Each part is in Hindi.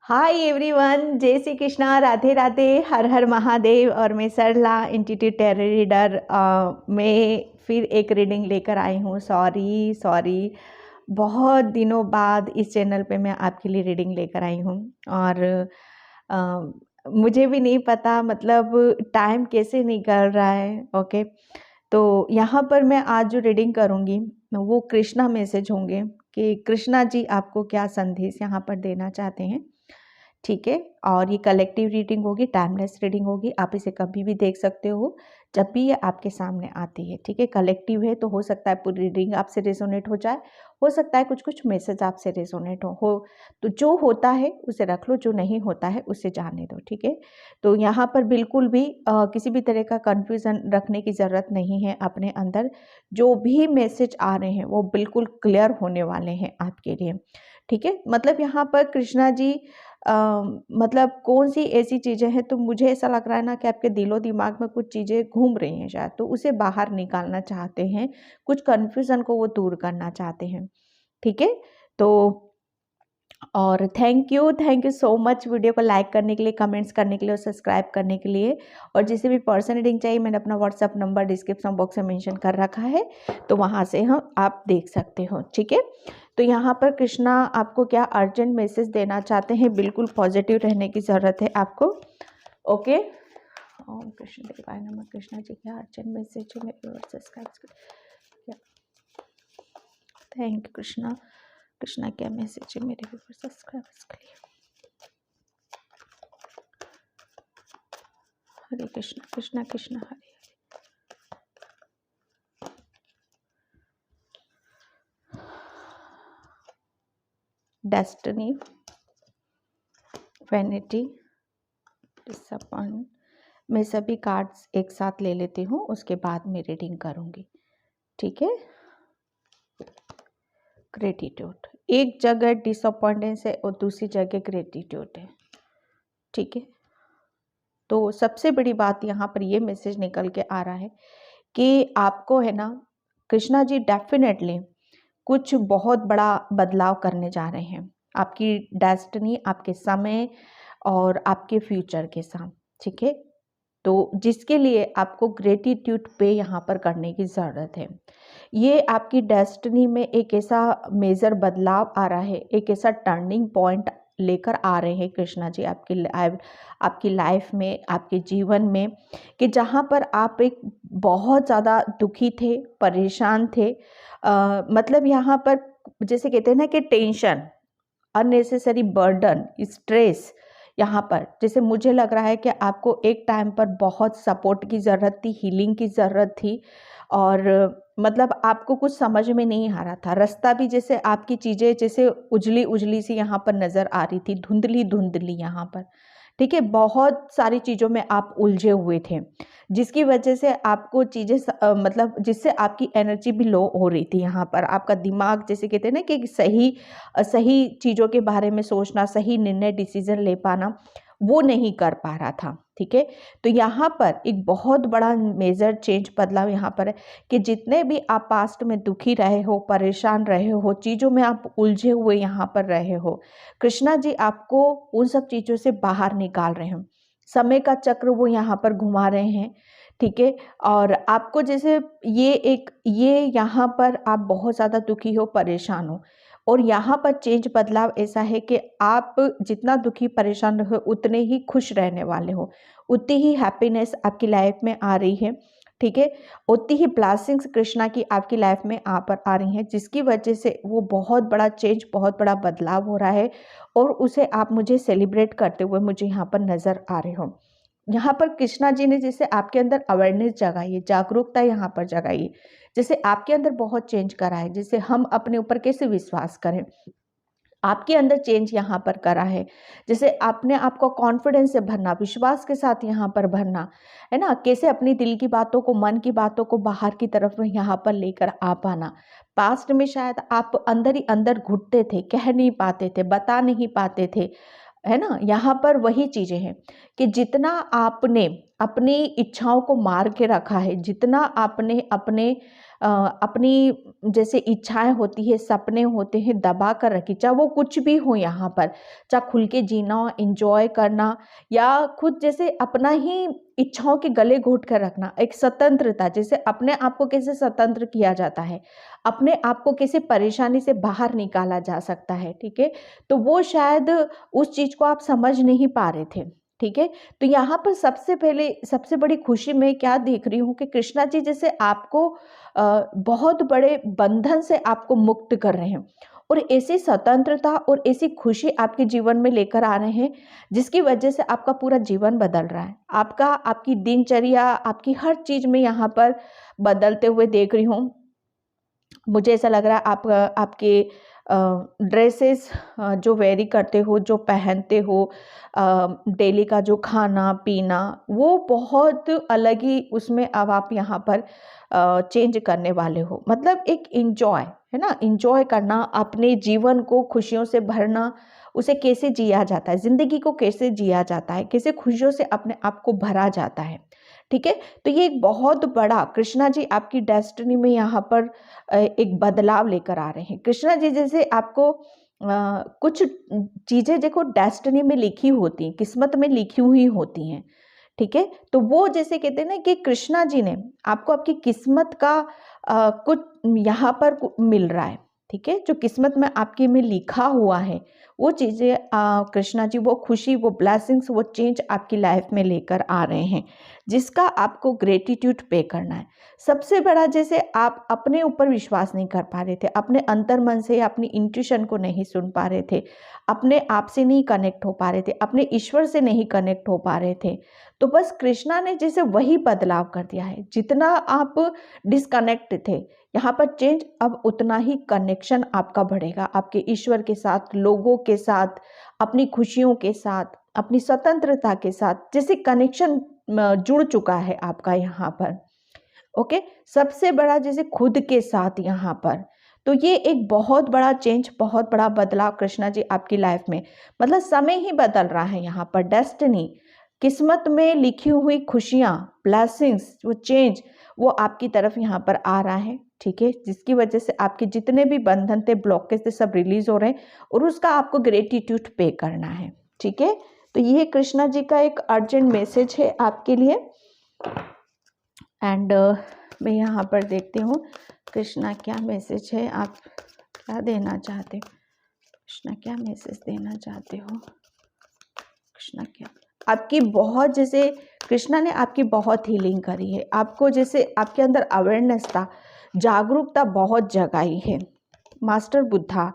हाय एवरीवन, जय श्री कृष्णा, राधे राधे, हर हर महादेव। और मैं सरला इंट्यूटिव टैरो रीडर मैं फिर एक रीडिंग लेकर आई हूँ। सॉरी बहुत दिनों बाद इस चैनल पे मैं आपके लिए रीडिंग लेकर आई हूँ। और अ, मुझे भी नहीं पता मतलब टाइम कैसे निकल रहा है। ओके, तो यहाँ पर मैं आज जो रीडिंग करूँगी वो कृष्णा मैसेज होंगे कि कृष्णा जी आपको क्या संदेश यहाँ पर देना चाहते हैं। ठीक है, और ये कलेक्टिव रीडिंग होगी, टाइमलेस रीडिंग होगी। आप इसे कभी भी देख सकते हो जब भी ये आपके सामने आती है। ठीक है, कलेक्टिव है तो हो सकता है पूरी रीडिंग आपसे रेजोनेट हो जाए, हो सकता है कुछ कुछ मैसेज आपसे रेजोनेट हो तो जो होता है उसे रख लो, जो नहीं होता है उसे जाने दो। ठीक है, तो यहाँ पर बिल्कुल भी किसी भी तरह का कन्फ्यूज़न रखने की ज़रूरत नहीं है अपने अंदर। जो भी मैसेज आ रहे हैं वो बिल्कुल क्लियर होने वाले हैं आपके लिए। ठीक है, मतलब यहाँ पर कृष्णा जी मतलब कौन सी ऐसी चीज़ें हैं, तो मुझे ऐसा लग रहा है ना कि आपके दिलो दिमाग में कुछ चीज़ें घूम रही हैं शायद, तो उसे बाहर निकालना चाहते हैं, कुछ कन्फ्यूज़न को वो दूर करना चाहते हैं। ठीक है, तो और thank you so much video को लाइक करने के लिए, कमेंट्स करने के लिए और सब्सक्राइब करने के लिए। और जिसे भी पर्सन रीडिंग चाहिए मैंने अपना व्हाट्सअप नंबर डिस्क्रिप्शन बॉक्स में मेंशन कर रखा है, तो वहाँ से हम आप देख सकते हो। ठीक है, तो यहाँ पर कृष्णा आपको क्या अर्जेंट मैसेज देना चाहते हैं। बिल्कुल पॉजिटिव रहने की ज़रूरत है आपको। ओके, ओम कृष्ण देवाय नमः। कृष्णा जी क्या अर्जेंट मैसेज है मेरे subscribe. Thank you Krishna. Krishna क्या मैसेज है मेरे व्यूअर सब्सक्राइबर्स के लिए। Hare Krishna Krishna Krishna Hare Hare. Destiny, vanity, disappoint. मैं सभी कार्ड्स एक साथ ले लेती हूँ, उसके बाद मैं रीडिंग करूँगी। ठीक है, ग्रेटिट्यूड। एक जगह डिसअपॉइंटेंस है और दूसरी जगह ग्रेटिट्यूड है। ठीक है, तो सबसे बड़ी बात यहाँ पर ये मैसेज निकल के आ रहा है कि आपको है ना, कृष्णा जी डेफिनेटली कुछ बहुत बड़ा बदलाव करने जा रहे हैं आपकी डेस्टिनी, आपके समय और आपके फ्यूचर के साथ। ठीक है, तो जिसके लिए आपको ग्रेटिट्यूड पे यहाँ पर करने की ज़रूरत है। ये आपकी डेस्टिनी में एक ऐसा मेजर बदलाव आ रहा है, एक ऐसा टर्निंग पॉइंट लेकर आ रहे हैं कृष्णा जी आपकी लाइफ में, आपके जीवन में, कि जहाँ पर आप एक बहुत ज़्यादा दुखी थे, परेशान थे। मतलब यहाँ पर जैसे कहते हैं ना कि टेंशन, अननेसेसरी बर्डन, स्ट्रेस, यहाँ पर जैसे मुझे लग रहा है कि आपको एक टाइम पर बहुत सपोर्ट की ज़रूरत थी, हीलिंग की ज़रूरत थी। और मतलब आपको कुछ समझ में नहीं आ रहा था, रास्ता भी जैसे आपकी चीज़ें जैसे उजली उजली सी यहाँ पर नज़र आ रही थी, धुंधली धुंधली यहाँ पर। ठीक है, बहुत सारी चीज़ों में आप उलझे हुए थे, जिसकी वजह से आपको चीज़ें मतलब जिससे आपकी एनर्जी भी लो हो रही थी। यहाँ पर आपका दिमाग जैसे कहते हैं ना कि सही चीज़ों के बारे में सोचना, सही निर्णय डिसीजन ले पाना, वो नहीं कर पा रहा था। ठीक है, तो यहाँ पर एक बहुत बड़ा मेजर चेंज, बदलाव यहाँ पर है कि जितने भी आप पास्ट में दुखी रहे हो, परेशान रहे हो, चीज़ों में आप उलझे हुए यहाँ पर रहे हो, कृष्णा जी आपको उन सब चीज़ों से बाहर निकाल रहे हैं। समय का चक्र वो यहाँ पर घुमा रहे हैं। ठीक है, और आपको जैसे ये यहाँ पर आप बहुत ज़्यादा दुखी हो, परेशान हो, और यहाँ पर चेंज बदलाव ऐसा है कि आप जितना दुखी परेशान रहे उतने ही खुश रहने वाले हो, उतनी ही हैप्पीनेस आपकी लाइफ में आ रही है। ठीक है, उतनी ही ब्लेसिंग्स कृष्णा की आपकी लाइफ में आ रही हैं, जिसकी वजह से वो बहुत बड़ा चेंज, बहुत बड़ा बदलाव हो रहा है, और उसे आप मुझे सेलिब्रेट करते हुए मुझे यहाँ पर नज़र आ रहे हो। यहाँ पर कृष्णा जी ने जैसे आपके अंदर अवेयरनेस जगाई है, जागरूकता यहाँ पर जगाई है, जैसे आपके अंदर बहुत चेंज करा है, जैसे हम अपने ऊपर कैसे विश्वास करें, आपके अंदर चेंज यहाँ पर करा है। जैसे आपने आपको कॉन्फिडेंस से भरना, विश्वास के साथ यहाँ पर भरना, है ना, कैसे अपनी दिल की बातों को, मन की बातों को बाहर की तरफ में यहाँ पर लेकर आ पाना। पास्ट में शायद आप अंदर ही अंदर घुटते थे, कह नहीं पाते थे, बता नहीं पाते थे, है ना। यहाँ पर वही चीज़ें हैं कि जितना आपने अपनी इच्छाओं को मार के रखा है, जितना आपने अपनी जैसे इच्छाएं होती है, सपने होते हैं, दबा कर रखी, चाहे वो कुछ भी हो यहाँ पर, चाहे खुल के जीना, एंजॉय करना, या खुद जैसे अपना ही इच्छाओं के गले घोट कर रखना, एक स्वतंत्रता, जैसे अपने आप को कैसे स्वतंत्र किया जाता है, अपने आप को कैसे परेशानी से बाहर निकाला जा सकता है, ठीक है। तो वो शायद उस चीज को आप समझ नहीं पा रहे थे, ठीक है। तो यहाँ पर सबसे बड़ी खुशी मैं क्या देख रही हूँ कि कृष्णा जी जैसे आपको बहुत बड़े बंधन से आपको मुक्त कर रहे हैं, और ऐसी स्वतंत्रता और ऐसी खुशी आपके जीवन में लेकर आ रहे हैं, जिसकी वजह से आपका पूरा जीवन बदल रहा है। आपकी दिनचर्या, आपकी हर चीज में यहाँ पर बदलते हुए देख रही हूँ। मुझे ऐसा लग रहा है आपके ड्रेसेस जो वेरी करते हो, जो पहनते हो, डेली का जो खाना पीना, वो बहुत अलग ही उसमें अब आप यहाँ पर चेंज करने वाले हो। मतलब एक इंजॉय है ना, इंजॉय करना, अपने जीवन को खुशियों से भरना, उसे कैसे जिया जाता है, जिंदगी को कैसे जिया जाता है, कैसे खुशियों से अपने आप को भरा जाता है, ठीक है। तो ये एक बहुत बड़ा कृष्णा जी आपकी डेस्टिनी में यहाँ पर एक बदलाव लेकर आ रहे हैं। कृष्णा जी जैसे आपको कुछ चीजें देखो डेस्टिनी में लिखी होती हैं, किस्मत में लिखी हुई होती हैं, ठीक है। तो वो जैसे कहते हैं ना कि कृष्णा जी ने आपको आपकी किस्मत का कुछ यहाँ पर मिल रहा है, ठीक है। जो किस्मत में आपके में लिखा हुआ है वो चीज़ें कृष्णा जी, वो खुशी, वो ब्लेसिंग्स, वो चेंज आपकी लाइफ में लेकर आ रहे हैं, जिसका आपको ग्रेटिट्यूड पे करना है। सबसे बड़ा, जैसे आप अपने ऊपर विश्वास नहीं कर पा रहे थे, अपने अंतर मन से अपनी इंट्यूशन को नहीं सुन पा रहे थे, अपने आप से नहीं कनेक्ट हो पा रहे थे, अपने ईश्वर से नहीं कनेक्ट हो पा रहे थे, तो बस कृष्णा ने जैसे वही बदलाव कर दिया है। जितना आप डिस्कनेक्ट थे, यहाँ पर चेंज, अब उतना ही कनेक्शन आपका बढ़ेगा आपके ईश्वर के साथ, लोगों के साथ, अपनी खुशियों के साथ, अपनी स्वतंत्रता के साथ, जैसे कनेक्शन जुड़ चुका है आपका यहाँ पर। ओके, सबसे बड़ा जैसे खुद के साथ यहाँ पर, तो ये एक बहुत बड़ा चेंज, बहुत बड़ा बदलाव कृष्णा जी आपकी लाइफ में, मतलब समय ही बदल रहा है यहाँ पर। डेस्टिनी, किस्मत में लिखी हुई खुशियाँ, ब्लेसिंग्स, वो चेंज, वो आपकी तरफ यहाँ पर आ रहा है, ठीक है। जिसकी वजह से आपके जितने भी बंधन थे, ब्लॉकेज थे, सब रिलीज हो रहे हैं, और उसका आपको ग्रेटिट्यूड पे करना है, ठीक है। तो ये कृष्णा जी का एक अर्जेंट मैसेज है आपके लिए। एंड मैं यहाँ पर देखती हूँ कृष्णा क्या मैसेज है, आप क्या देना चाहते हो, कृष्णा क्या मैसेज देना चाहते हो, कृष्णा क्या आपकी बहुत, जैसे कृष्णा ने आपकी बहुत हीलिंग करी है, आपको जैसे आपके अंदर अवेयरनेस था, जागरूकता बहुत जगाई है। Master Buddha,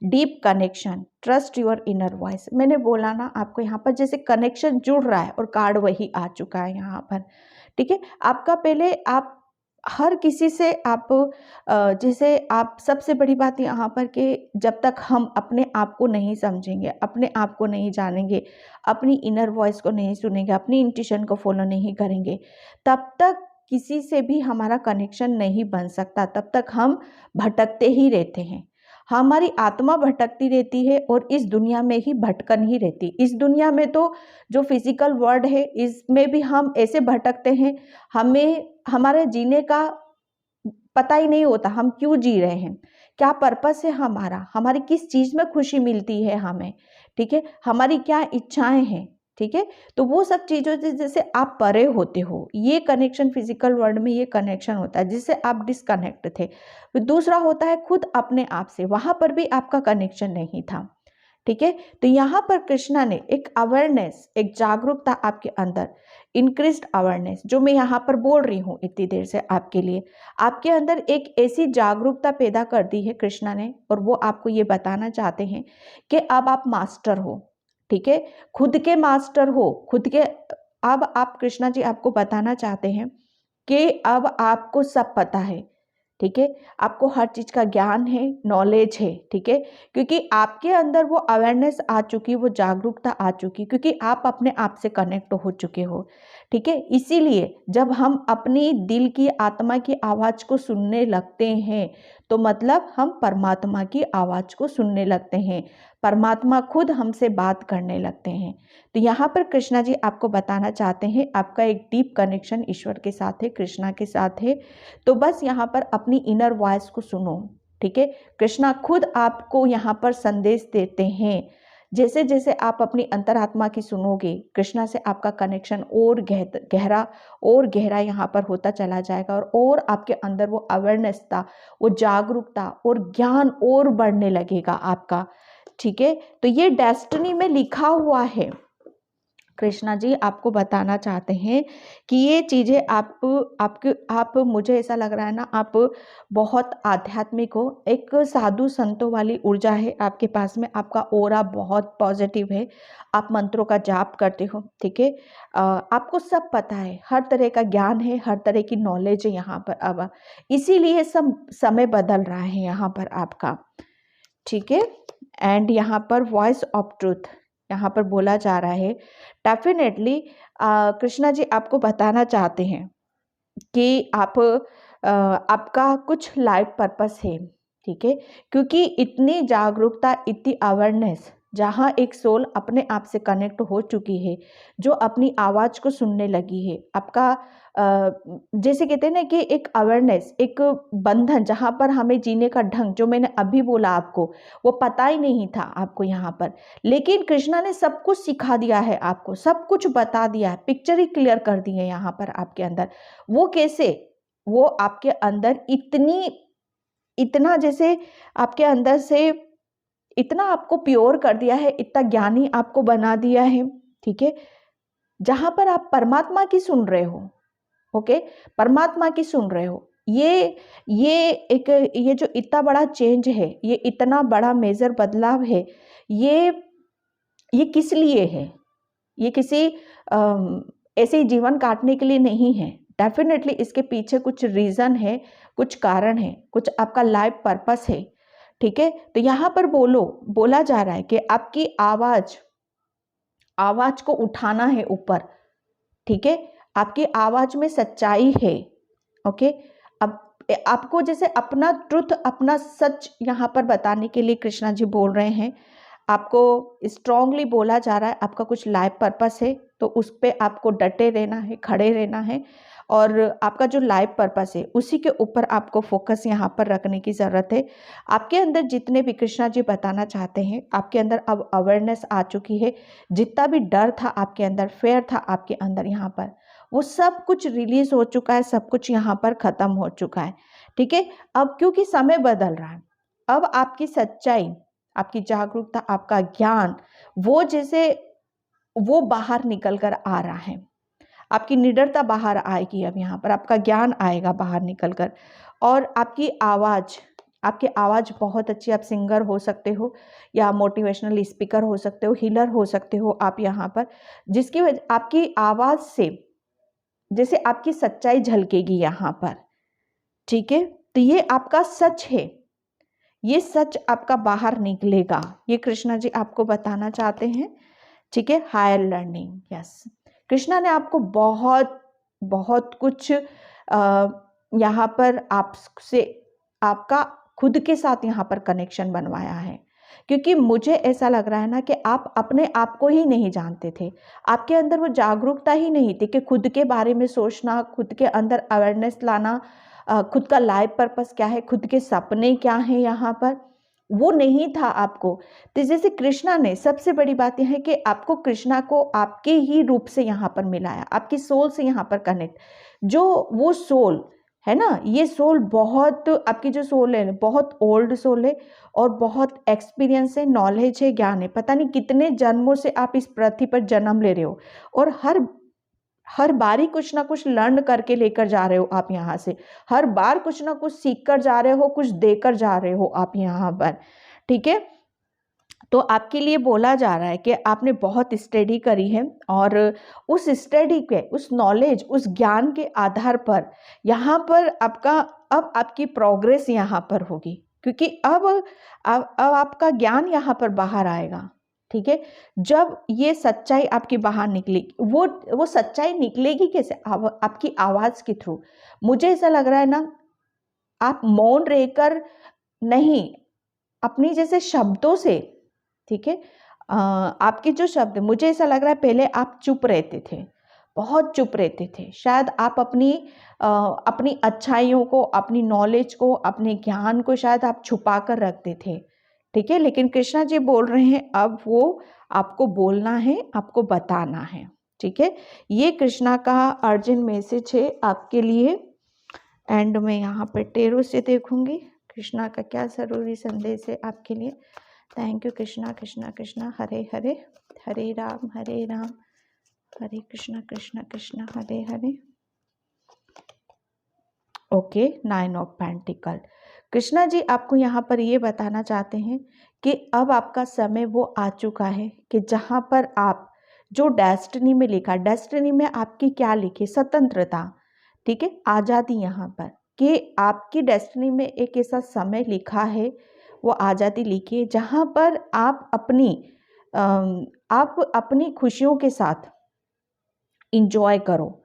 deep connection, trust your inner voice, मैंने बोला ना आपको यहाँ पर जैसे कनेक्शन जुड़ रहा है, और कार्ड वही आ चुका है यहाँ पर, ठीक है। आपका पहले आप हर किसी से आप जैसे आप, सबसे बड़ी बात यहाँ पर कि जब तक हम अपने आप को नहीं समझेंगे, अपने आप को नहीं जानेंगे, अपनी इनर वॉइस को नहीं सुनेंगे, अपनी इंट्यूशन को फॉलो नहीं करेंगे, तब तक किसी से भी हमारा कनेक्शन नहीं बन सकता, तब तक हम भटकते ही रहते हैं। हमारी आत्मा भटकती रहती है, और इस दुनिया में ही भटकन ही रहती। इस दुनिया में तो जो फिजिकल वर्ल्ड है, इसमें भी हम ऐसे भटकते हैं, हमें हमारे जीने का पता ही नहीं होता, हम क्यों जी रहे हैं, क्या पर्पस है हमारा, हमारी किस चीज़ में खुशी मिलती है हमें, ठीक है, हमारी क्या इच्छाएं हैं, ठीक है। तो वो सब चीज़ों से जैसे आप परे होते हो, ये कनेक्शन फिजिकल वर्ल्ड में, ये कनेक्शन होता है जिससे आप डिस्कनेक्ट थे। फिर दूसरा होता है खुद अपने आप से, वहाँ पर भी आपका कनेक्शन नहीं था, ठीक है। तो यहाँ पर कृष्णा ने एक अवेयरनेस, एक जागरूकता आपके अंदर, इंक्रीज्ड अवेयरनेस, जो मैं यहाँ पर बोल रही हूँ इतनी देर से आपके लिए, आपके अंदर एक ऐसी जागरूकता पैदा कर दी है कृष्णा ने, और वो आपको ये बताना चाहते हैं कि अब आप मास्टर हो, ठीक है, खुद के मास्टर हो, खुद के। अब आप, कृष्णा जी आपको बताना चाहते हैं कि अब आपको सब पता है, ठीक है, आपको हर चीज का ज्ञान है, नॉलेज है, ठीक है, क्योंकि आपके अंदर वो अवेयरनेस आ चुकी, वो जागरूकता आ चुकी, क्योंकि आप अपने आप से कनेक्ट हो चुके हो, ठीक है। इसीलिए जब हम अपनी दिल की आत्मा की आवाज़ को सुनने लगते हैं तो मतलब हम परमात्मा की आवाज़ को सुनने लगते हैं, परमात्मा खुद हमसे बात करने लगते हैं। तो यहाँ पर कृष्णा जी आपको बताना चाहते हैं आपका एक डीप कनेक्शन ईश्वर के साथ है, कृष्णा के साथ है। तो बस यहाँ पर अपनी इनर वॉइस को सुनो, ठीक है। कृष्णा खुद आपको यहाँ पर संदेश देते हैं। जैसे जैसे आप अपनी अंतरात्मा की सुनोगे, कृष्णा से आपका कनेक्शन और गहरा यहाँ पर होता चला जाएगा और आपके अंदर वो अवेयरनेस, वो जागरूकता और ज्ञान और बढ़ने लगेगा आपका, ठीक है। तो ये डेस्टिनी में लिखा हुआ है। कृष्णा जी आपको बताना चाहते हैं कि ये चीज़ें आप मुझे ऐसा लग रहा है ना, आप बहुत आध्यात्मिक हो, एक साधु संतों वाली ऊर्जा है आपके पास में, आपका ऑरा बहुत पॉजिटिव है, आप मंत्रों का जाप करते हो, ठीक है। आपको सब पता है, हर तरह का ज्ञान है, हर तरह की नॉलेज है यहाँ पर। अब इसीलिए सब समय बदल रहा है यहाँ पर आपका, ठीक है। एंड यहाँ पर वॉइस ऑफ ट्रूथ यहाँ पर बोला जा रहा है। डेफिनेटली कृष्णा जी आपको बताना चाहते हैं कि आपका कुछ लाइफ पर्पस है, ठीक है। क्योंकि इतनी जागरूकता, इतनी अवेयरनेस, जहाँ एक सोल अपने आप से कनेक्ट हो चुकी है, जो अपनी आवाज़ को सुनने लगी है, आपका जैसे कहते हैं ना कि एक अवेयरनेस, एक बंधन, जहाँ पर हमें जीने का ढंग, जो मैंने अभी बोला आपको, वो पता ही नहीं था आपको यहाँ पर, लेकिन कृष्णा ने सब कुछ सिखा दिया है आपको, सब कुछ बता दिया है, पिक्चर ही क्लियर कर दी है यहाँ पर आपके अंदर। वो कैसे? वो आपके अंदर इतना जैसे आपके अंदर से इतना आपको प्योर कर दिया है, इतना ज्ञानी आपको बना दिया है, ठीक है। जहां पर आप परमात्मा की सुन रहे हो, ओके, परमात्मा की सुन रहे हो। ये जो इतना बड़ा चेंज है, ये इतना बड़ा मेजर बदलाव है, ये किस लिए है? ये किसी ऐसे ही जीवन काटने के लिए नहीं है। डेफिनेटली इसके पीछे कुछ रीज़न है, कुछ कारण है, कुछ आपका लाइफ पर्पस है, ठीक है। तो यहाँ पर बोला जा रहा है कि आपकी आवाज़ को उठाना है ऊपर, ठीक है। आपकी आवाज़ में सच्चाई है, ओके। अब आपको जैसे अपना ट्रुथ, अपना सच यहाँ पर बताने के लिए कृष्णा जी बोल रहे हैं। आपको स्ट्रांगली बोला जा रहा है आपका कुछ लाइफ पर्पस है, तो उस पर आपको डटे रहना है, खड़े रहना है, और आपका जो लाइफ पर्पस है उसी के ऊपर आपको फोकस यहाँ पर रखने की ज़रूरत है। आपके अंदर जितने भी कृष्णा जी बताना चाहते हैं, आपके अंदर अब अवेयरनेस आ चुकी है। जितना भी डर था आपके अंदर, फेयर था आपके अंदर, यहाँ पर वो सब कुछ रिलीज हो चुका है, सब कुछ यहाँ पर ख़त्म हो चुका है, ठीक है। अब क्योंकि समय बदल रहा है, अब आपकी सच्चाई, आपकी जागरूकता, आपका ज्ञान, वो बाहर निकल कर आ रहा है। आपकी निडरता बाहर आएगी, अब यहाँ पर आपका ज्ञान आएगा बाहर निकल कर, और आपकी आवाज़ बहुत अच्छी, आप सिंगर हो सकते हो या मोटिवेशनल स्पीकर हो सकते हो, हीलर हो सकते हो आप यहाँ पर, जिसकी वजह आपकी आवाज़ से जैसे आपकी सच्चाई झलकेगी यहाँ पर, ठीक है। तो ये आपका सच है, ये सच आपका बाहर निकलेगा, ये कृष्णा जी आपको बताना चाहते हैं, ठीक है। हायर लर्निंग, यस, कृष्णा ने आपको बहुत बहुत कुछ यहाँ पर आपसे, आपका खुद के साथ यहाँ पर कनेक्शन बनवाया है। क्योंकि मुझे ऐसा लग रहा है ना कि आप अपने आप को ही नहीं जानते थे, आपके अंदर वो जागरूकता ही नहीं थी कि खुद के बारे में सोचना, खुद के अंदर अवेयरनेस लाना, खुद का लाइफ पर्पस क्या है, खुद के सपने क्या हैं, यहाँ पर वो नहीं था आपको। तो जैसे कृष्णा ने, सबसे बड़ी बात यह है कि आपको कृष्णा को आपके ही रूप से यहाँ पर मिलाया, आपकी सोल से यहाँ पर कनेक्ट, जो वो सोल है ना, ये सोल बहुत, आपकी जो सोल है बहुत ओल्ड सोल है, और बहुत एक्सपीरियंस है, नॉलेज है, ज्ञान है। पता नहीं कितने जन्मों से आप इस पृथ्वी पर जन्म ले रहे हो, और हर बार ही कुछ ना कुछ लर्न करके लेकर जा रहे हो आप यहाँ से, हर बार कुछ ना कुछ सीख कर जा रहे हो, कुछ देकर जा रहे हो आप यहाँ पर, ठीक है। तो आपके लिए बोला जा रहा है कि आपने बहुत स्टडी करी है, और उस स्टडी के, उस नॉलेज, उस ज्ञान के आधार पर यहाँ पर अब आपकी प्रोग्रेस यहाँ पर होगी, क्योंकि अब आपका ज्ञान यहाँ पर बाहर आएगा, ठीक है। जब ये सच्चाई आपकी बाहर निकलेगी, वो सच्चाई निकलेगी कैसे? आपकी आवाज़ के थ्रू। मुझे ऐसा लग रहा है ना, आप मौन रहकर नहीं, अपनी जैसे शब्दों से, ठीक है, आपके जो शब्द, मुझे ऐसा लग रहा है पहले आप चुप रहते थे, बहुत चुप रहते थे। शायद आप अपनी अच्छाइयों को, अपनी नॉलेज को, अपने ज्ञान को शायद आप छुपा कर रखते थे, ठीक है। लेकिन कृष्णा जी बोल रहे हैं अब वो आपको बोलना है, आपको बताना है, ठीक है। ये कृष्णा का अर्जेंट मैसेज है आपके लिए। एंड मैं यहाँ पर टेरो से देखूंगी कृष्णा का क्या ज़रूरी संदेश है आपके लिए। Thank you Krishna. Krishna Krishna Hare Hare, Hare Ram Hare Krishna Krishna Krishna Hare Hare. Okay, 9 of pentacle. Krishna ji आपको यहाँ पर ये बताना चाहते हैं कि अब आपका समय वो आ चुका है कि जहाँ पर आप जो डेस्टिनी में लिखा, डेस्टिनी में आपकी क्या लिखी? स्वतंत्रता, ठीक है, आज़ादी। यहाँ पर कि आपकी डेस्टिनी में एक ऐसा समय लिखा है, वो आज़ादी लिखी है जहाँ पर आप अपनी खुशियों के साथ इंजॉय करो।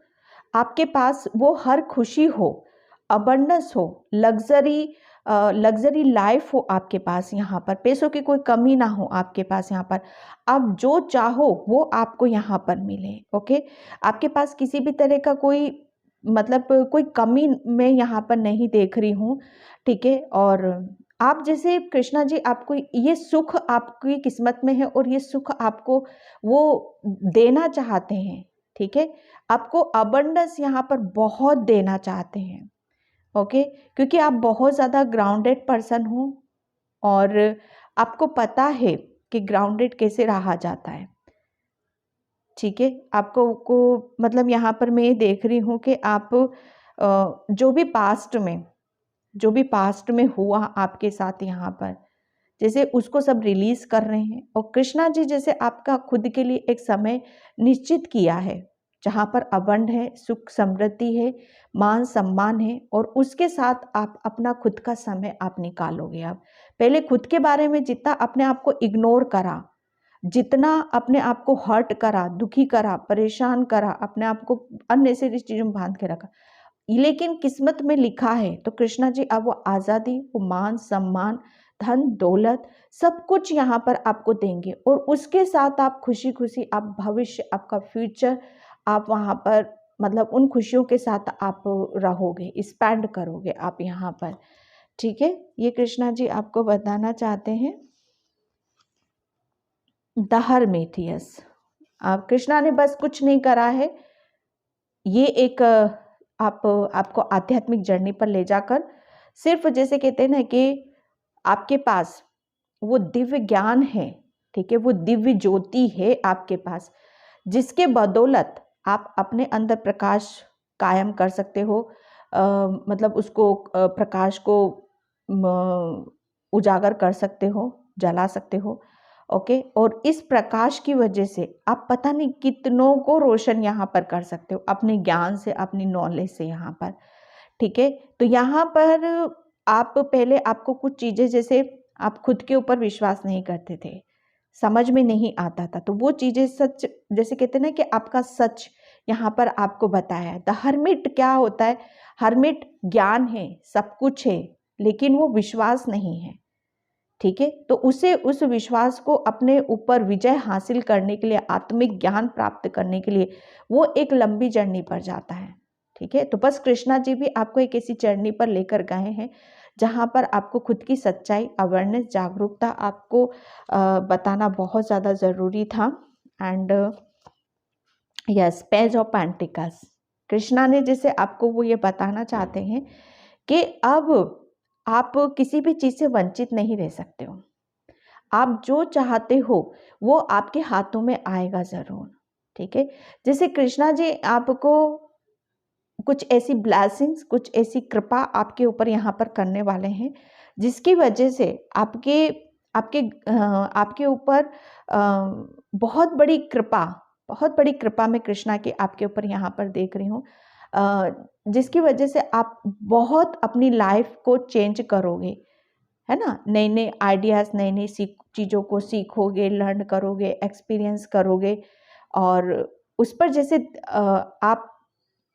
आपके पास वो हर खुशी हो, अबंडेंस हो, लग्जरी लाइफ हो आपके पास, यहाँ पर पैसों की कोई कमी ना हो आपके पास। यहाँ पर आप जो चाहो वो आपको यहाँ पर मिले। ओके, आपके पास किसी भी तरह का कोई कोई कमी मैं यहाँ पर नहीं देख रही हूँ, ठीक है। और आप जैसे कृष्णा जी, आपको ये सुख आपकी किस्मत में है और ये सुख आपको वो देना चाहते हैं, ठीक है। आपको अबंडेंस यहाँ पर बहुत देना चाहते हैं, ओके, क्योंकि आप बहुत ज़्यादा ग्राउंडेड पर्सन हो और आपको पता है कि ग्राउंडेड कैसे रहा जाता है, ठीक है। आपको यहाँ पर मैं देख रही हूँ कि आप जो भी पास्ट में हुआ आपके साथ, यहाँ पर जैसे उसको सब रिलीज कर रहे हैं। और कृष्णा जी जैसे आपका खुद के लिए एक समय निश्चित किया है जहाँ पर अबंड है, सुख समृद्धि है, मान सम्मान है, और उसके साथ आप अपना खुद का समय आप निकालोगे। आप पहले खुद के बारे में जितना अपने आप को इग्नोर करा, जितना अपने आप को हर्ट करा, दुखी करा, परेशान करा, अपने आप को अननेसेसरी चीज़ों में बांध के रखा, लेकिन किस्मत में लिखा है तो कृष्णा जी अब वो आज़ादी, वो मान सम्मान, धन दौलत सब कुछ यहाँ पर आपको देंगे। और उसके साथ आप खुशी खुशी, आप भविष्य, आपका फ्यूचर, आप वहाँ पर उन खुशियों के साथ आप रहोगे, स्पेंड करोगे आप यहाँ पर, ठीक है। ये कृष्णा जी आपको बताना चाहते हैं। द हरमेटियस, आप कृष्णा ने बस कुछ नहीं करा है, ये एक आपको आध्यात्मिक जर्नी पर ले जाकर, सिर्फ जैसे कहते हैं ना कि आपके पास वो दिव्य ज्ञान है, ठीक है, वो दिव्य ज्योति है आपके पास, जिसके बदौलत आप अपने अंदर प्रकाश कायम कर सकते हो। उसको प्रकाश को उजागर कर सकते हो, जला सकते हो, ओके। और इस प्रकाश की वजह से आप पता नहीं कितनों को रोशन यहाँ पर कर सकते हो अपने ज्ञान से, अपनी नॉलेज से यहाँ पर, ठीक है। तो यहाँ पर आप पहले, आपको कुछ चीज़ें, जैसे आप खुद के ऊपर विश्वास नहीं करते थे, समझ में नहीं आता था, तो वो चीज़ें सच, जैसे कहते हैं ना कि आपका सच यहाँ पर आपको बताया है। द हर्मिट क्या होता है? हर्मिट ज्ञान है, सब कुछ है, लेकिन वो विश्वास नहीं है, ठीक है। तो उस विश्वास को अपने ऊपर विजय हासिल करने के लिए, आत्मिक ज्ञान प्राप्त करने के लिए वो एक लंबी जर्नी पर जाता है, ठीक है। तो बस कृष्णा जी भी आपको एक ऐसी जर्नी पर लेकर गए हैं जहाँ पर आपको खुद की सच्चाई, अवेयरनेस, जागरूकता आपको बताना बहुत ज़्यादा ज़रूरी था। And yes, page of pentacles, Krishna ने जैसे आपको वो ये बताना चाहते हैं कि अब आप किसी भी चीज़ से वंचित नहीं रह सकते हो। आप जो चाहते हो वो आपके हाथों में आएगा ज़रूर, ठीक है। जैसे कृष्णा जी आपको कुछ ऐसी ब्लेसिंग्स, कुछ ऐसी कृपा आपके ऊपर यहाँ पर करने वाले हैं, जिसकी वजह से आपके आपके आपके ऊपर बहुत बड़ी कृपा मैं कृष्णा की आपके ऊपर यहाँ पर देख रही हूँ, जिसकी वजह से आप बहुत अपनी लाइफ को चेंज करोगे, है ना, नए नए आइडियाज़, नई नई चीज़ों को सीखोगे, लर्न करोगे, एक्सपीरियंस करोगे और उस पर जैसे आप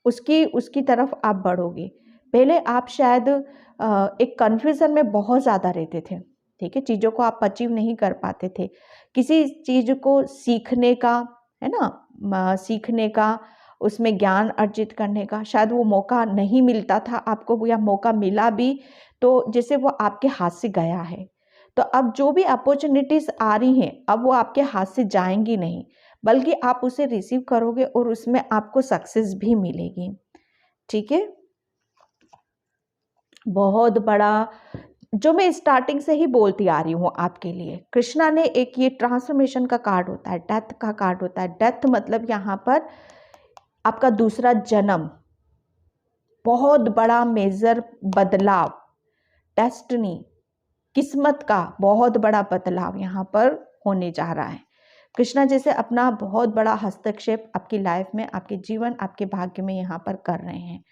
उसकी उसकी तरफ आप बढ़ोगे। पहले आप शायद एक कन्फ्यूज़न में बहुत ज़्यादा रहते थे, ठीक है, चीज़ों को आप अचीव नहीं कर पाते थे। किसी चीज़ को सीखने का, है ना, सीखने का, उसमें ज्ञान अर्जित करने का शायद वो मौका नहीं मिलता था आपको, या मौका मिला भी तो जैसे वो आपके हाथ से गया है। तो अब जो भी अपॉर्चुनिटीज़ आ रही हैं, अब वो आपके हाथ से जाएंगी नहीं, बल्कि आप उसे रिसीव करोगे और उसमें आपको सक्सेस भी मिलेगी। ठीक है, बहुत बड़ा, जो मैं स्टार्टिंग से ही बोलती आ रही हूँ आपके लिए, कृष्णा ने एक ये ट्रांसफॉर्मेशन का कार्ड होता है, डेथ का कार्ड होता है। डेथ मतलब यहाँ पर आपका दूसरा जन्म, बहुत बड़ा मेजर बदलाव, डेस्टिनी, किस्मत का बहुत बड़ा बदलाव यहाँ पर होने जा रहा है। कृष्णा जैसे अपना बहुत बड़ा हस्तक्षेप आपकी लाइफ में, आपके जीवन, आपके भाग्य में यहाँ पर कर रहे हैं।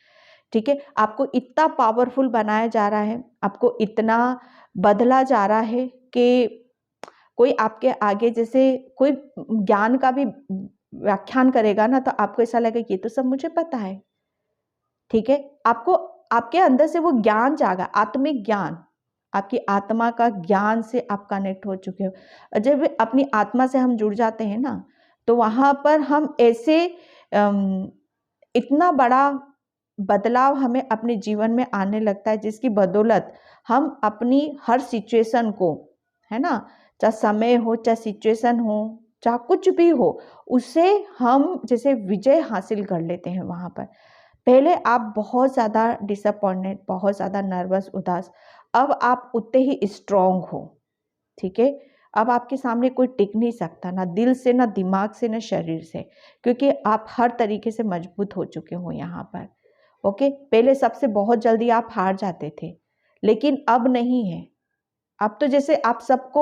ठीक है, आपको इतना पावरफुल बनाया जा रहा है, आपको इतना बदला जा रहा है कि कोई आपके आगे जैसे कोई ज्ञान का भी व्याख्यान करेगा ना, तो आपको ऐसा लगेगा ये तो सब मुझे पता है। ठीक है, आपको आपके अंदर से वो ज्ञान जागा, आत्मिक ज्ञान, आपकी आत्मा का ज्ञान से आप कनेक्ट हो चुके हो। जब अपनी आत्मा से हम जुड़ जाते हैं ना, तो वहाँ पर हम ऐसे इतना बड़ा बदलाव हमें अपने जीवन में आने लगता है, जिसकी बदौलत हम अपनी हर सिचुएशन को, है ना, चाहे समय हो, चाहे सिचुएशन हो, चाहे कुछ भी हो, उसे हम जैसे विजय हासिल कर लेते हैं वहाँ पर। पहले आप बहुत ज़्यादा डिसअपॉइंटेड, बहुत ज़्यादा नर्वस, उदास, अब आप उतने ही स्ट्रॉन्ग हो। ठीक है, अब आपके सामने कोई टिक नहीं सकता, ना दिल से, ना दिमाग से, ना शरीर से, क्योंकि आप हर तरीके से मजबूत हो चुके हो यहाँ पर। ओके, पहले सबसे बहुत जल्दी आप हार जाते थे, लेकिन अब नहीं है। अब तो जैसे आप सबको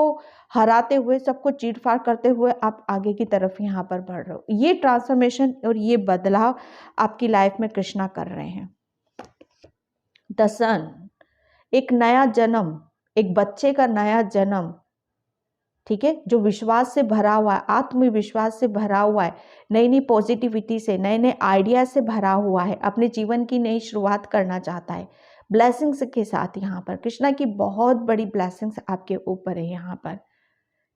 हराते हुए, सबको चीट-फाड़ करते हुए आप आगे की तरफ यहाँ पर बढ़ रहे हो। ये ट्रांसफॉर्मेशन और ये बदलाव आपकी लाइफ में कृष्णा कर रहे हैं। द सन, एक नया जन्म, एक बच्चे का नया जन्म, ठीक है, जो विश्वास से भरा हुआ है, आत्मविश्वास से भरा हुआ है, नई नई पॉजिटिविटी से, नए नए आइडिया से भरा हुआ है, अपने जीवन की नई शुरुआत करना चाहता है ब्लेसिंग्स के साथ। यहाँ पर कृष्णा की बहुत बड़ी ब्लेसिंग्स आपके ऊपर है यहाँ पर।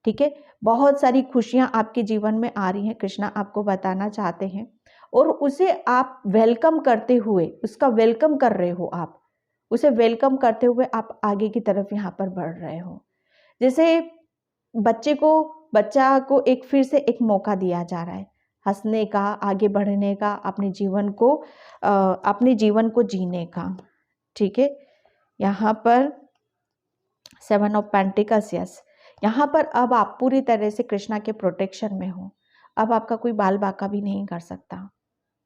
ठीक है, बहुत सारी खुशियाँ आपके जीवन में आ रही हैं, कृष्णा आपको बताना चाहते हैं, और उसे आप वेलकम करते हुए, उसका वेलकम कर रहे हो आप, उसे वेलकम करते हुए आप आगे की तरफ यहाँ पर बढ़ रहे हो। जैसे बच्चा को एक फिर से एक मौका दिया जा रहा है हंसने का, आगे बढ़ने का, अपने जीवन को जीने का। ठीक है, यहाँ पर 7 ऑफ पेंटिकल्स, यस, यहाँ पर अब आप पूरी तरह से कृष्णा के प्रोटेक्शन में हो। अब आपका कोई बाल बाका भी नहीं कर सकता।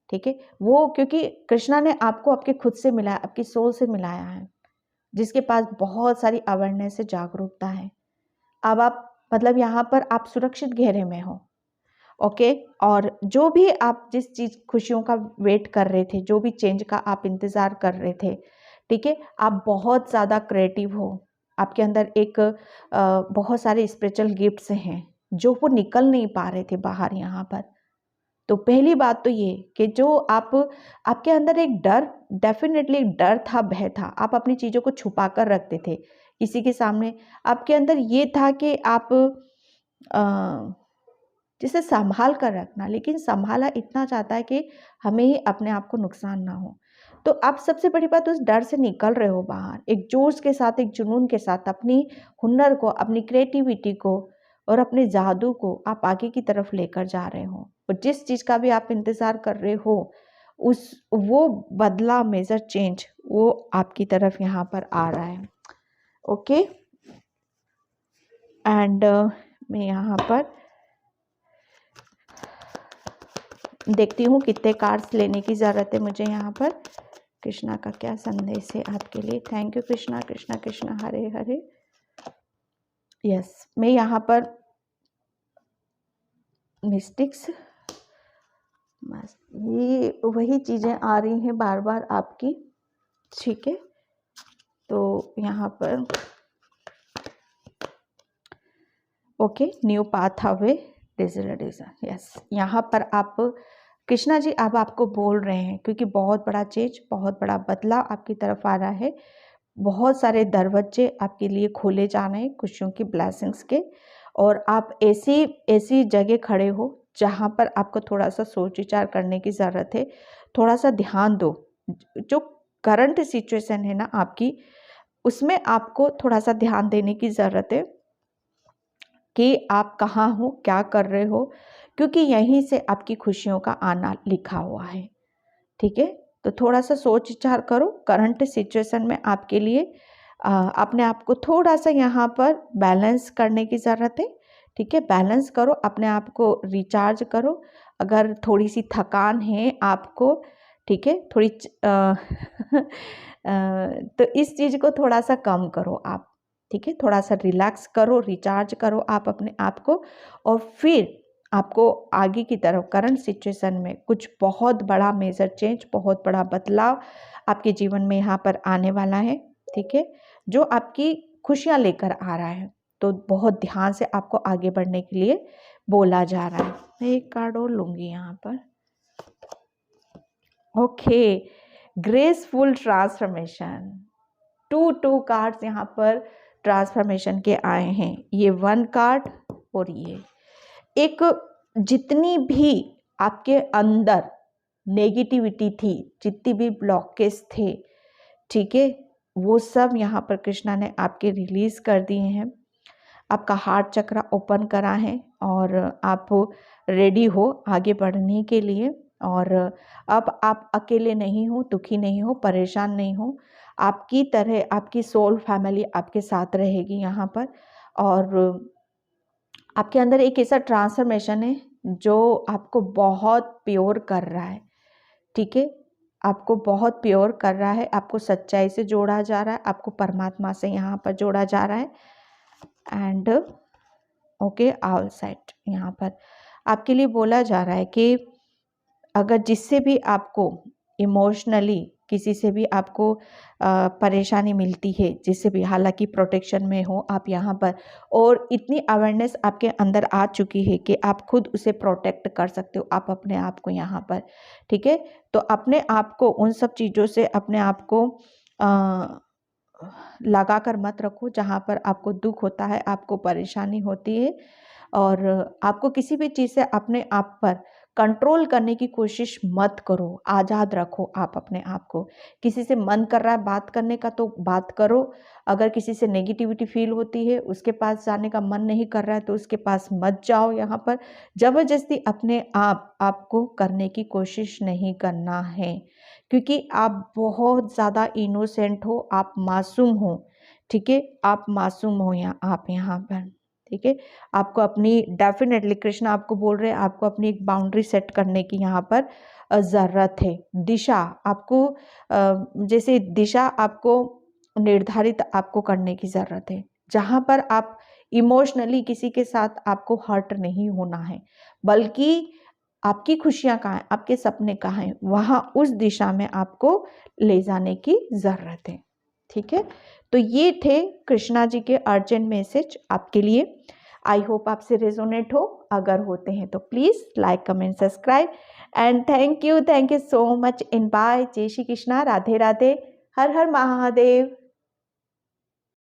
ठीक है, वो क्योंकि कृष्णा ने आपको आपके खुद से मिलाया, आपकी सोल से मिलाया है, जिसके पास बहुत सारी अवेयरनेस है, जागरूकता है। अब आप मतलब यहाँ पर आप सुरक्षित घेरे में हो। ओके, और जो भी आप जिस चीज़ खुशियों का वेट कर रहे थे, जो भी चेंज का आप इंतज़ार कर रहे थे, ठीक है, आप बहुत ज़्यादा क्रिएटिव हो, आपके अंदर एक बहुत सारे स्पिरिचुअल गिफ्ट्स हैं जो वो निकल नहीं पा रहे थे बाहर यहाँ पर। तो पहली बात तो ये कि जो आपके अंदर एक डर, डेफिनेटली एक डर था, भय था, आप अपनी चीज़ों को छुपा कर रखते थे किसी के सामने। आपके अंदर ये था कि आप जिसे संभाल कर रखना, लेकिन संभाला इतना चाहता है कि हमें ही अपने आप को नुकसान ना हो। तो आप सबसे बड़ी बात उस डर से निकल रहे हो बाहर, एक जोश के साथ, एक जुनून के साथ, अपनी हुनर को, अपनी क्रिएटिविटी को और अपने जादू को आप आगे की तरफ लेकर जा रहे हो। और जिस चीज़ का भी आप इंतज़ार कर रहे हो, वो बदला, मेजर चेंज वो आपकी तरफ यहाँ पर आ रहा है। ओके, एंड मैं यहाँ पर देखती हूँ कितने कार्ड्स लेने की ज़रूरत है मुझे यहाँ पर। कृष्णा का क्या संदेश है आपके लिए? Thank you Krishna, Krishna Krishna Hare Hare. Yes, मैं यहाँ पर मिस्टिक्स, ये वही चीज़ें आ रही हैं बार बार आपकी। ठीक है, तो यहाँ पर okay, new path away desire. Yes, यहाँ पर आप कृष्णा जी अब आपको बोल रहे हैं, क्योंकि बहुत बड़ा चेंज, बहुत बड़ा बदलाव आपकी तरफ आ रहा है। बहुत सारे दरवाजे आपके लिए खोले जा रहे हैं खुशियों की, ब्लेसिंग्स के, और आप ऐसी ऐसी जगह खड़े हो जहाँ पर आपको थोड़ा सा सोच विचार करने की ज़रूरत है। थोड़ा सा ध्यान दो, जो करंट सिचुएशन है ना आपकी, उसमें आपको थोड़ा सा ध्यान देने की ज़रूरत है कि आप कहाँ हो, क्या कर रहे हो, क्योंकि यहीं से आपकी खुशियों का आना लिखा हुआ है। ठीक है, तो थोड़ा सा सोच विचार करो। करंट सिचुएशन में आपके लिए अपने आप को थोड़ा सा यहाँ पर बैलेंस करने की ज़रूरत है। ठीक है, बैलेंस करो, अपने आप को रिचार्ज करो। अगर थोड़ी सी थकान है आपको, ठीक है, थोड़ी तो इस चीज़ को थोड़ा सा कम करो आप। ठीक है, थोड़ा सा रिलैक्स करो, रिचार्ज करो आप अपने आप को, और फिर आपको आगे की तरफ करंट सिचुएशन में कुछ बहुत बड़ा मेजर चेंज, बहुत बड़ा बदलाव आपके जीवन में यहाँ पर आने वाला है। ठीक है, जो आपकी खुशियाँ लेकर आ रहा है, तो बहुत ध्यान से आपको आगे बढ़ने के लिए बोला जा रहा है। मैं एक कार्ड और लूँगी यहाँ पर। Okay, graceful transformation. To cards यहाँ पर ट्रांसफॉर्मेशन के आए हैं। ये 1 कार्ड और ये एक, जितनी भी आपके अंदर नेगेटिविटी थी, जितनी भी ब्लॉकेज थे, ठीक है, वो सब यहाँ पर कृष्णा ने आपके रिलीज कर दिए हैं। आपका हार्ट चक्र ओपन करा है और आप रेडी हो आगे बढ़ने के लिए। और अब आप अकेले नहीं हो, दुखी नहीं हो, परेशान नहीं हो। आपकी तरह आपकी सोल फैमिली आपके साथ रहेगी यहाँ पर। और आपके अंदर एक ऐसा ट्रांसफॉर्मेशन है जो आपको बहुत प्योर कर रहा है। ठीक है, आपको बहुत प्योर कर रहा है, आपको सच्चाई से जोड़ा जा रहा है, आपको परमात्मा से यहाँ पर जोड़ा जा रहा है। And okay, all set. यहाँ पर आपके लिए बोला जा रहा है कि अगर जिससे भी आपको इमोशनली, किसी से भी आपको परेशानी मिलती है, जिससे भी, हालांकि प्रोटेक्शन में हो आप यहाँ पर, और इतनी अवेयरनेस आपके अंदर आ चुकी है कि आप खुद उसे प्रोटेक्ट कर सकते हो, आप अपने आप को यहाँ पर। ठीक है, तो अपने आप को उन सब चीज़ों से अपने आप को लगा कर मत रखो जहाँ पर आपको दुख होता है, आपको परेशानी होती है, और आपको किसी भी चीज़ से अपने आप पर कंट्रोल करने की कोशिश मत करो। आज़ाद रखो आप अपने आप को। किसी से मन कर रहा है बात करने का तो बात करो। अगर किसी से नेगेटिविटी फील होती है, उसके पास जाने का मन नहीं कर रहा है, तो उसके पास मत जाओ। यहाँ पर ज़बरदस्ती अपने आपको करने की कोशिश नहीं करना है, क्योंकि आप बहुत ज़्यादा इनोसेंट हो, आप मासूम हो। ठीक है, आप मासूम हो आप यहाँ पर। ठीक है, आपको अपनी, डेफिनेटली कृष्ण आपको बोल रहे हैं, आपको अपनी एक बाउंड्री सेट करने की यहाँ पर ज़रूरत है। दिशा आपको, जैसे दिशा आपको निर्धारित आपको करने की ज़रूरत है, जहाँ पर आप इमोशनली किसी के साथ आपको हर्ट नहीं होना है, बल्कि आपकी खुशियाँ कहाँ हैं, आपके सपने कहाँ हैं, वहाँ उस दिशा में आपको ले जाने की ज़रूरत है। ठीक है, तो ये थे कृष्णा जी के अर्जेंट मैसेज आपके लिए। आई होप आपसे रेजोनेट हो। अगर होते हैं तो please like, comment, subscribe, and thank you so much in by. जय श्री कृष्णा, राधे राधे, हर हर महादेव।